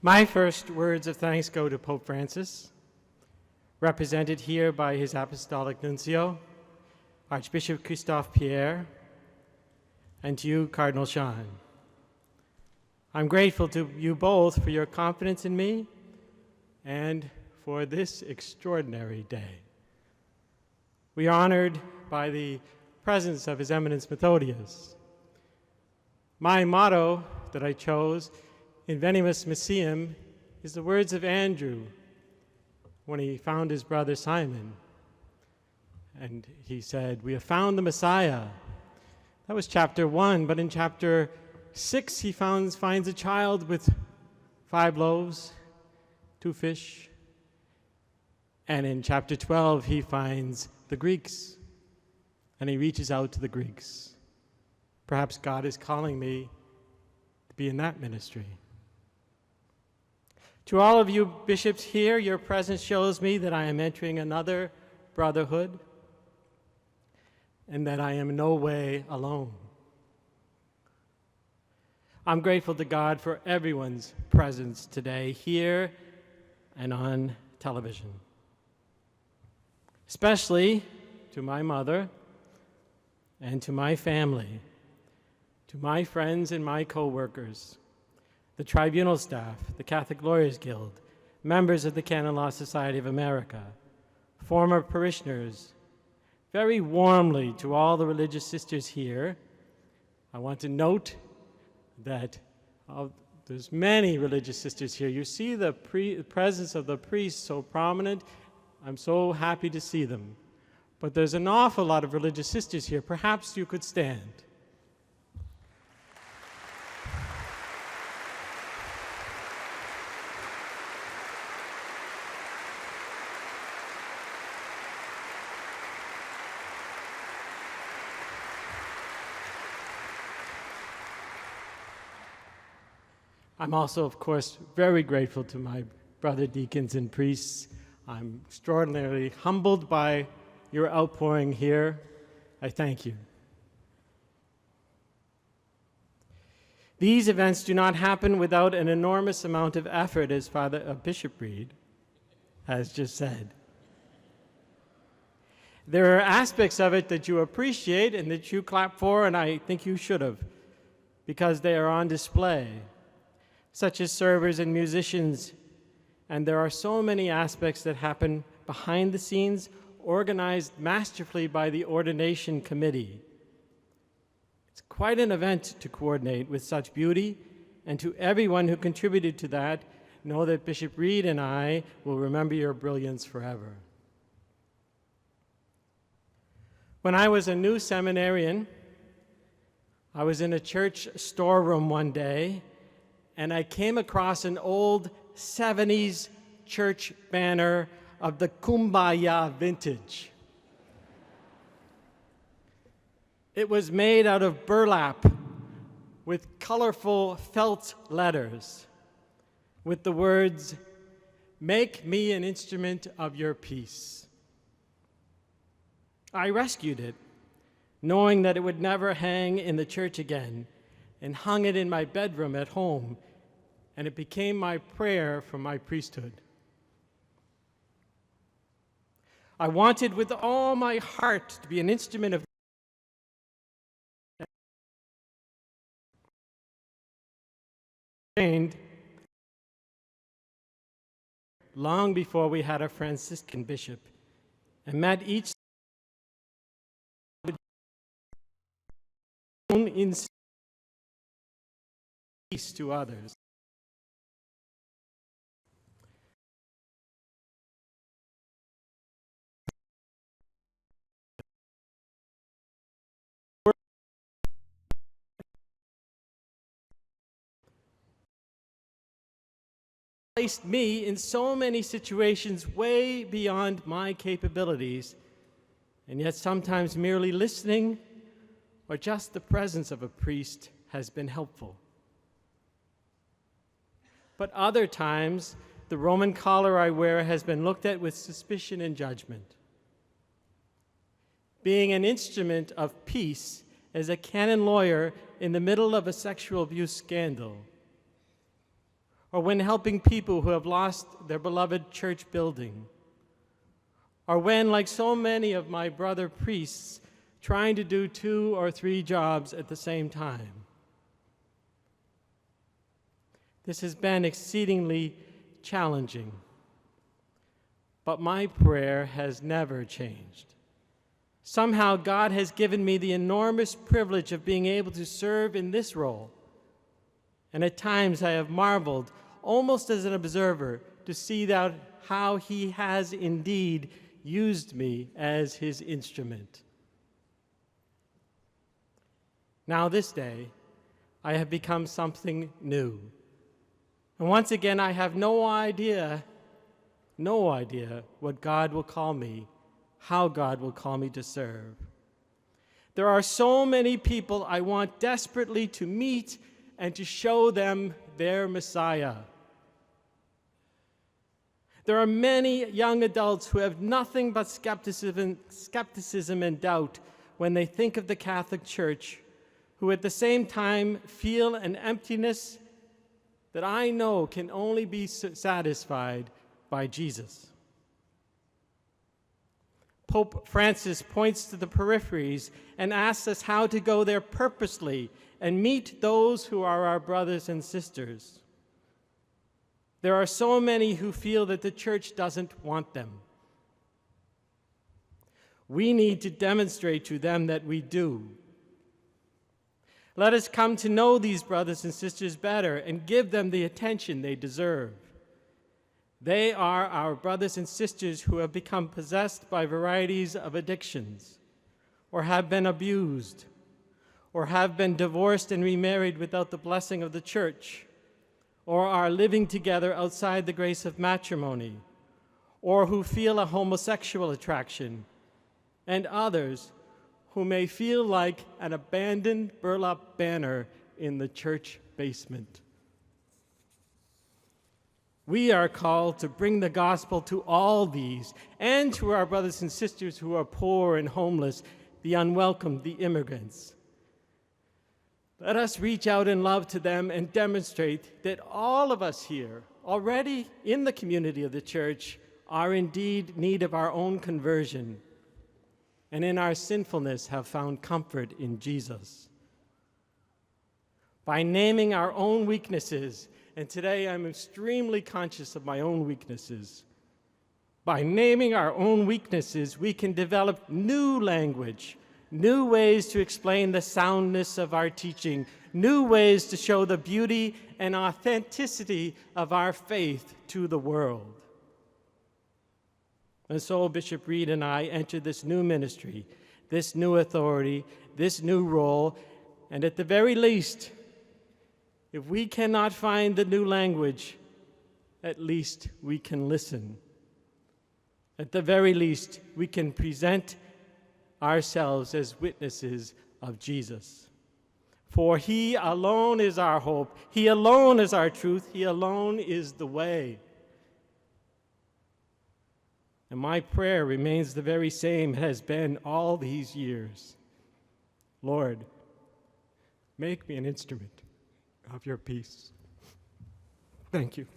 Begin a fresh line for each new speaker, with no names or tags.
My first words of thanks go to Pope Francis, represented here by his Apostolic Nuncio, Archbishop Christophe Pierre, and to you, Cardinal Sean. I'm grateful to you both for your confidence in me and for this extraordinary day. We are honored by the presence of His Eminence Methodius. My motto that I chose, In Venimus Messium, is the words of Andrew when he found his brother Simon. And he said, "We have found the Messiah." That was chapter 1, but in chapter 6 he finds a child with 5 loaves, 2 fish. And in chapter 12 he finds the Greeks, and he reaches out to the Greeks. Perhaps God is calling me to be in that ministry. To all of you bishops here, your presence shows me that I am entering another brotherhood and that I am in no way alone. I'm grateful to God for everyone's presence today, here and on television. Especially to my mother and to my family, to my friends and my co-workers, the tribunal staff, the Catholic Lawyers Guild, members of the Canon Law Society of America, former parishioners, very warmly to all the religious sisters here. I want to note that there's many religious sisters here. You see the presence of the priests so prominent. I'm so happy to see them. But there's an awful lot of religious sisters here. Perhaps you could stand. I'm also, of course, very grateful to my brother deacons and priests. I'm extraordinarily humbled by your outpouring here. I thank you. These events do not happen without an enormous amount of effort, as Bishop Reed has just said. There are aspects of it that you appreciate and that you clap for, and I think you should have, because they are on display, such as servers and musicians. And there are so many aspects that happen behind the scenes, organized masterfully by the Ordination Committee. It's quite an event to coordinate with such beauty, and to everyone who contributed to that, know that Bishop Reed and I will remember your brilliance forever. When I was a new seminarian, I was in a church storeroom one day, and I came across an old 70s church banner of the Kumbaya vintage. It was made out of burlap with colorful felt letters with the words, "Make me an instrument of your peace." I rescued it, knowing that it would never hang in the church again, and hung it in my bedroom at home, and it became my prayer for my priesthood. I wanted with all my heart to be an instrument of long before we had a Franciscan bishop, and met each in peace to others. Placed me in so many situations way beyond my capabilities, and yet sometimes merely listening or just the presence of a priest has been helpful. But other times, the Roman collar I wear has been looked at with suspicion and judgment. Being an instrument of peace as a canon lawyer in the middle of a sexual abuse scandal, or when helping people who have lost their beloved church building, or when, like so many of my brother priests, trying to do 2 or 3 jobs at the same time. This has been exceedingly challenging, but my prayer has never changed. Somehow God has given me the enormous privilege of being able to serve in this role, and at times I have marveled, almost as an observer, to see that how he has indeed used me as his instrument. Now this day, I have become something new. And once again, I have no idea what God will call me, how God will call me to serve. There are so many people I want desperately to meet and to show them their Messiah. There are many young adults who have nothing but skepticism and doubt when they think of the Catholic Church, who at the same time feel an emptiness that I know can only be satisfied by Jesus. Pope Francis points to the peripheries and asks us how to go there purposely and meet those who are our brothers and sisters. There are so many who feel that the church doesn't want them. We need to demonstrate to them that we do. Let us come to know these brothers and sisters better and give them the attention they deserve. They are our brothers and sisters who have become possessed by varieties of addictions, or have been abused, or have been divorced and remarried without the blessing of the church, or are living together outside the grace of matrimony, or who feel a homosexual attraction, and others who may feel like an abandoned burlap banner in the church basement. We are called to bring the gospel to all these and to our brothers and sisters who are poor and homeless, the unwelcome, the immigrants. Let us reach out in love to them and demonstrate that all of us here, already in the community of the church, are indeed in need of our own conversion, and in our sinfulness have found comfort in Jesus. By naming our own weaknesses, and today I'm extremely conscious of my own weaknesses, by naming our own weaknesses, we can develop new language, new ways to explain the soundness of our teaching, new ways to show the beauty and authenticity of our faith to the world. And so Bishop Reed and I entered this new ministry, this new authority, this new role, and at the very least, if we cannot find the new language, at least we can listen. At the very least, we can present ourselves as witnesses of Jesus. For he alone is our hope. He alone is our truth. He alone is the way. And my prayer remains the very same it has been all these years. Lord, make me an instrument of your peace. Thank you.